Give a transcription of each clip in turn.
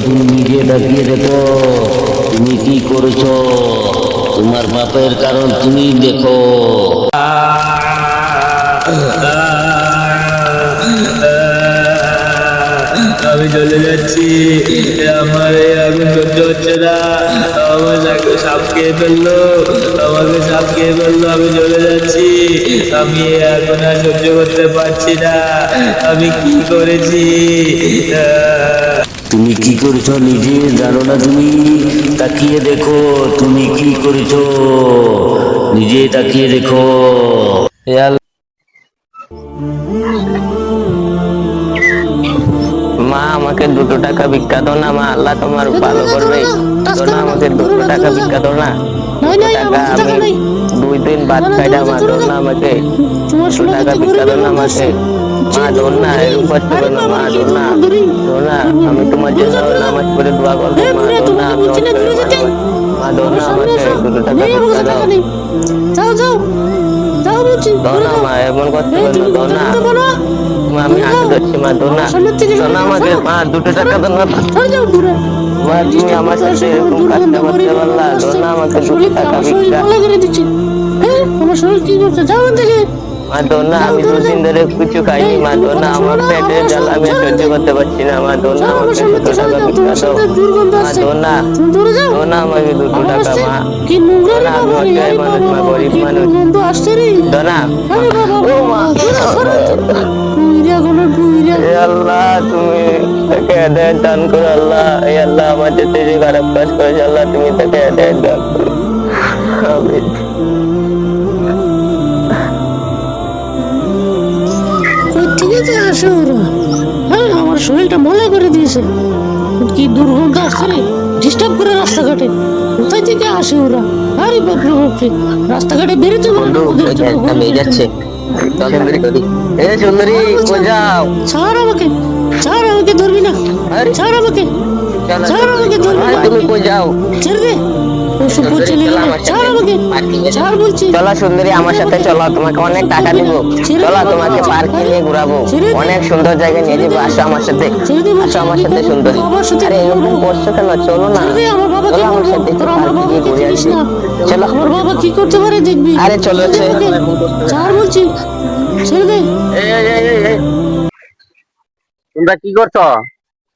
তুমি নিজে তাকিয়ে দেখো তুমি কি করেছো। তোমার পাপের কারণ তুমি দেখো। আমি চলে যাচ্ছি, আমার এই আগুন সহ্য হচ্ছে না। আমার সাপ খেয়ে ফেললো, আমাকে সাপ খেয়ে ফেললো। আমি চলে যাচ্ছি, আমি এই আগুন আর সহ্য করতে পারছি না। আমি কি করেছি? তুমি কি করেছো নিজে জানো না। তুমি তাকিয়ে দেখো তুমি কি করেছো, নিজে তাকিয়ে দেখো। মা আমাকে 2 টাকা ভিক্ষা দাও না মা, আল্লাহ তোমার ভালো করবে। তো না আমাকে 2 টাকা ভিক্ষা দাও না। 2 টাকা আমি 2 দিন ভাত খাই না মা, দো না আমাকে 2 টাকা ভিক্ষা দাও না আমাকে মা, দো না। এরকম করতে পারো না মা, দো না, দো না। আমি তোমার জন্য নামাজ পড়ে দোয়া করবো মা, দো না। মা দো না, আমাকে 2 টাকা ভিক্ষা দাও। দো না মা, এমন করতে পারো না, দো না মা। আমি হাতে ধরছি মা, দো না, দো না আমাকে মা, 2 টাকা দাও না মা। তুমি আমার সাথে এরকম কাজটা করতে পারলা, দো না আমাকে 2 টাকা ভিক্ষা মা, দো না। আমি 2 দিন ধরে কিছু খাইনি মা, দো না। আমার পেটে জ্বালা আমি সহ্য করতে পারছি না মা, দো না আমাকে 2 টাকা ভিক্ষা দাও মা, দো না, দো না আমাকে 2 টাকা মা, দো না। আমি অসহায় মানুষ মা, গরিব মানুষ, দো না। ও মা, এ আল্লাহ তুমি তাকে হেদায়েত দান করো আল্লাহ। এ আল্লাহ আমার সাথে যে খারাপ কাজ করেছে আল্লাহ তুমি তাকে হেদায়েত দান করো। আমিন। আমার শরীরটা ময়লা করে দিয়েছে। কি দুর্গন্ধ আসছে রে, ডিস্টার্ব করে রাস্তাঘাটে। কোথায় থেকে আসে ওরা? আরে বাপরে বাপরে, রাস্তাঘাটে বেরোতে বন্ধু একটা মেয়ে যাচ্ছে, এ সুন্দরী কই যাও? ছাড় আমাকে, ছাড় আমাকে, ধরবি না, ছাড় আমাকে, ছাড় আমাকে, ধরবি না। তুমি কই যাও? ছেড়ে দে, ওসব চলে গেলে ছাড় আমাকে, ছাড় বলছি। চলো সুন্দরী আমার সাথে চলো, তোমাকে অনেক টাকা দিব। চলো তোমাকে পার্কে নিয়ে ঘুরাবো, অনেক সুন্দর জায়গায় নিয়ে যাবো। আসো আমার সাথে, আসো আমার সাথে সুন্দরী। আরে এরকম করছো কেন? চলো না, চলো আমার সাথে একটু পার্কে গিয়ে ঘুরে আসি। চলো, আমার বাবা কি করতে পারে দেখবি। আরে চলো। ছাড় বলছি, ছেড়ে দে। তোমরা কি করছো?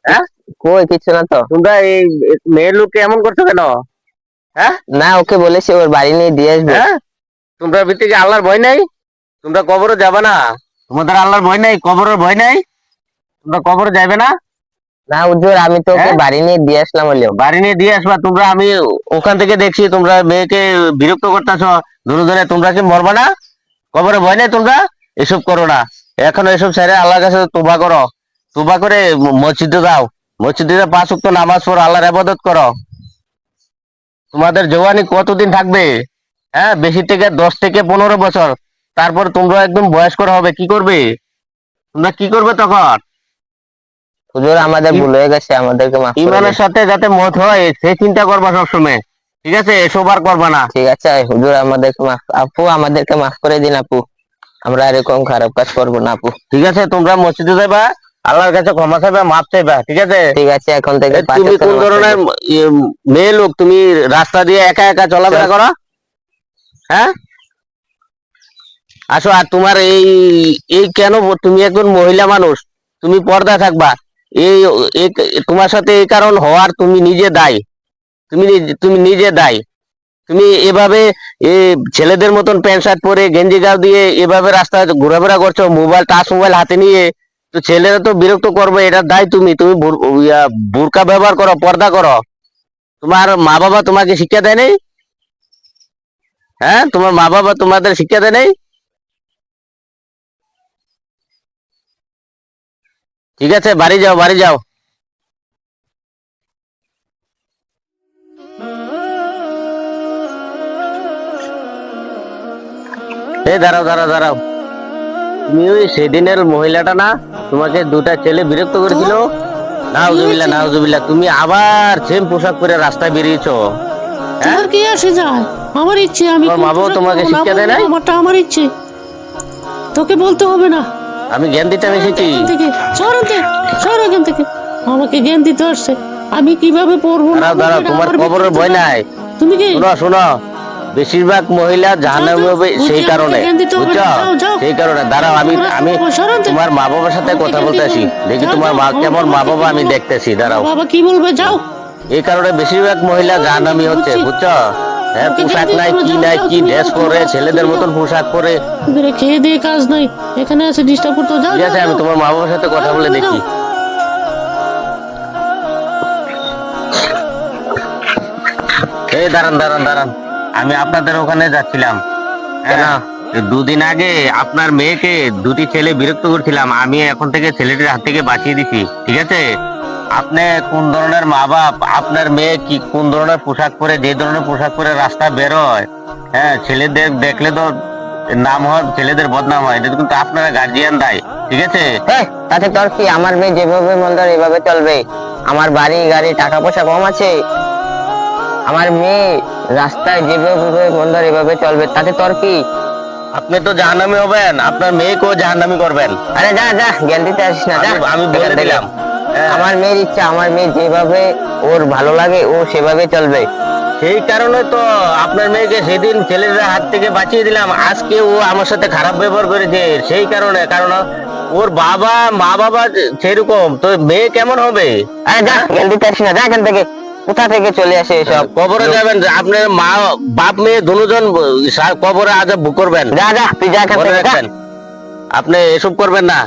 হ্যাঁ, কই কিছু না তো। তোমরা এই মেয়ের লোককে এমন করছো কেন? হ্যাঁ না, ওকে বলেছি ওর বাড়ি নিয়ে দিয়ে আসবো। হ্যাঁ, তোমরা ভিতরে আল্লাহর ভয় নাই? তোমরা কবরে যাবে না? তোমাদের আল্লাহর ভয় নাই? কবরের ভয় নাই? তোমরা কবরে যাবে না? না হুজুর, আমি তো ওকে বাড়ি নিয়ে দিয়ে আসলাম হলেও। বাড়ি নিয়ে দিয়ে আসবা তোমরা? আমি ওখান থেকে দেখছি তোমরা মেয়েকে বিরক্ত করতেছো ধরে ধরে। তোমরা কি মরবা না? কবরে ভয় নাই? তোমরা এসব করো না। এখন এসব ছেড়ে আল্লাহর কাছে তোবা করো। তোবা করে মসজিদে যাও, মসজিদে 5 ওয়াক্ত নামাজ পড়ো, আল্লাহর ইবাদত করো। তোমাদের জওয়ানি কতদিন থাকবে? হ্যাঁ, বেশি থেকে 10 থেকে 15 বছর, তারপর তোমরা একদম বয়স্কর হবে। কি করবে তোমরা? কি করবে তখন? হুজুর আমাদের ভুল হয়ে গেছে, আমাদেরকে মাফ করে ইমানের দিন। সাথে যাতে মত হয় সেই চিন্তা করবা সবসময়, ঠিক আছে? এসব আর করবা না। ঠিক আছে হুজুর, আমাদেরকে মাফ, আপু আমাদেরকে মাফ করে দিন আপু। আমরা এরকম খারাপ কাজ করবো না আপু। ঠিক আছে, তোমরা মসজিদে যাবা, আল্লাহর কাছে ক্ষমা চাইবা, মাপ চাইবা, ঠিক আছে? ঠিক আছে, এখন থেকে তুমি কোন ধরনের মেয়ে লোক? তুমি রাস্তা দিয়ে একা একা চলাফেরা করো? হ্যাঁ, আসো। আর তোমার এই এই কেন? তুমি একজন মহিলা মানুষ, তুমি পর্দা থাকবা। এই তোমার সাথে এই কারণ হওয়ার তুমি নিজে দায়ী। তুমি নিজে দায়ী। তুমি এভাবে ছেলেদের মতন প্যান্ট শার্ট পরে গেঞ্জি গাও দিয়ে এভাবে রাস্তায় ঘোরাফেরা করছো, মোবাইল, টাচ মোবাইল হাতে নিয়ে। তো ছেলেরা তো বিরক্ত করবে, এটা দায়। তুমি তুমি বোরকা ব্যবহার করো, পর্দা করো। তোমার মা বাবা তোমাকে শিক্ষা দেয় নাই? হ্যাঁ, তোমার মা বাবা তোমাদের শিক্ষা দেয় নাই? ঠিক আছে, বাড়ি যাও, বাড়ি যাও। এই দাঁড়াও, দাঁড়াও, দাঁড়াও। তুমি ওই সেদিনের মহিলাটা না? তোমাকে 2টা ছেলে বিরক্ত করেছিল। নাউজুবিল্লাহ, নাউজুবিল্লাহ। তুমি আবার সেম পোশাক পরে রাস্তায় বেরিয়েছো। হ্যাঁ, কি আসে যায়? আমার ইচ্ছে, আমি তোমার মা বাবা তোমাকে শিক্ষা দেয় নাই? আমারটা আমার ইচ্ছে, তোকে বলতে হবে না। আমি জ্ঞান দিতে এসেছি। সর এখান থেকে, আমাকে জ্ঞান দিতে আসছে। আমি কিভাবে পড়বো না দাঁড়াও দাঁড়াও, পড়বো, তোমার আমার কবরের ভিতরে ভয় যাও। নাই? তুমি কি শোনো শোনো, বেশিরভাগ মহিলা জাহান্নামী হবে সেই বুঝছি, কারণে, আমাকে জ্ঞান দিতে হবে না। বুঝছো? যাও, যাও। সেই কারণে দাঁড়াও, আমি আমি সরান তো। তোমার মা বাবার সাথে আমাকে কথা জ্ঞান দিতে বলতেছি, হবে। দেখি যাও, তোমার যাও, মা আমার কেমন মা বাবাকে বাবা আমি বলো। দেখতেছি, দাঁড়াও। বাবা কি বলবে? যাও। এই কারণে বেশিরভাগ মহিলা জাহান্নামী হচ্ছে, বুঝছি। বুঝছো? হ্যাঁ, আমাকে পোশাক জ্ঞান নাই দিতে কি হবে, নাই, যাও, কি তুমি ড্রেস যাও, পরে, তোমার ছেলেদের তুমি মতন যাও। পোশাক পরে। এদের খেয়ে দিয়ে কাজ নাই, এখানে আছে ডিস্টার্ব করতে। যাও, ঠিক আছে, যাও, আমি যাও। তোমার মা বাবার সাথে কথা যাও, বলে যাও, দেখি। যাও। এই দাঁড়ান দাঁড়ান দাঁড়ান, আমি আপনাদের ওখানে যাচ্ছিলাম। হ্যাঁ, দুদিন আগে আপনার মেয়েকে দুটি ছেলে বিরক্ত করছিলাম, আমি এখন থেকে ছেলেটির হাত থেকে বাঁচিয়ে দিছি, ঠিক আছে? আপনি কোন ধরনের মা বাপ, আপনার মেয়ে কি কোন ধরনের পোশাক পরে, যে ধরনের পোশাক পরে রাস্তা বেরোয়, হ্যাঁ, ছেলেদের দেখলে তো নাম হয়, ছেলেদের বদনাম হয়, এটা কিন্তু আপনারা গার্জিয়ান দায়, ঠিক আছে? তাতে তোর কি? আমার মেয়ে যেভাবে মন ধর এভাবে চলবে। আমার বাড়ি গাড়ি টাকা পয়সা কম আছে, আমার মেয়ে রাস্তায় যেভাবে মন ধর এভাবে চলবে, তাতে তোর কি? আপনি তো জাহান্নামী হবেন, আপনার মেয়েকেও জাহান্নামী করবেন। আরে যা যা, জ্ঞান দিতে আসিস না, যা। আমি বলে এখান থেকে। দিলাম। হ্যাঁ। আমার মেয়ের ইচ্ছা, আমার মেয়ে যেভাবে ওর ভালো লাগে ও সেভাবে চলবে। সেই কারণে তো আপনার মেয়েকে সেদিন ছেলেদের হাত থেকে বাঁচিয়ে দিলাম, আজকে ও আমার সাথে খারাপ ব্যবহার করেছে সেই কারণে, কারণ ওর বাবা মা বাবা সেরকম, তো মেয়ে কেমন হবে? আরে যা, জ্ঞান দিতে আসিস না, যা এখান থেকে। কোথা থেকে চলে আসে এসব? কবরে যাবেন, আপনার মা বাপ মেয়ে দুজন কবরে আজব করবেন, যা যা, তুই যা এখান মনে থেকে, যা। রাখবেন। আপনি এসব করবেন না,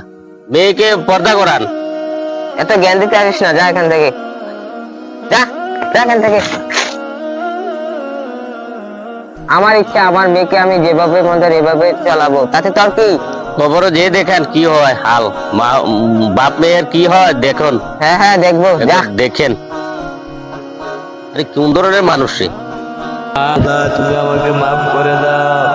মেয়েকে পর্দা করান। এত জ্ঞান দিতে আসিস না, যা এখান থেকে, যা যা এখান থেকে। আমার ইচ্ছা, আমার মেয়েকে আমি যেভাবে মন ধর এভাবে চালাবো, তাতে তোর কি? কবরে যেয়ে দেখেন কি হয় হাল, মা বাপ মেয়ের কি হয় দেখুন। হ্যাঁ হ্যাঁ, দেখবো, যা। দেখেন আরে কোন ধরনের মানুষ রে। আল্লাহ তুমি আমাকে মাফ করে দাও।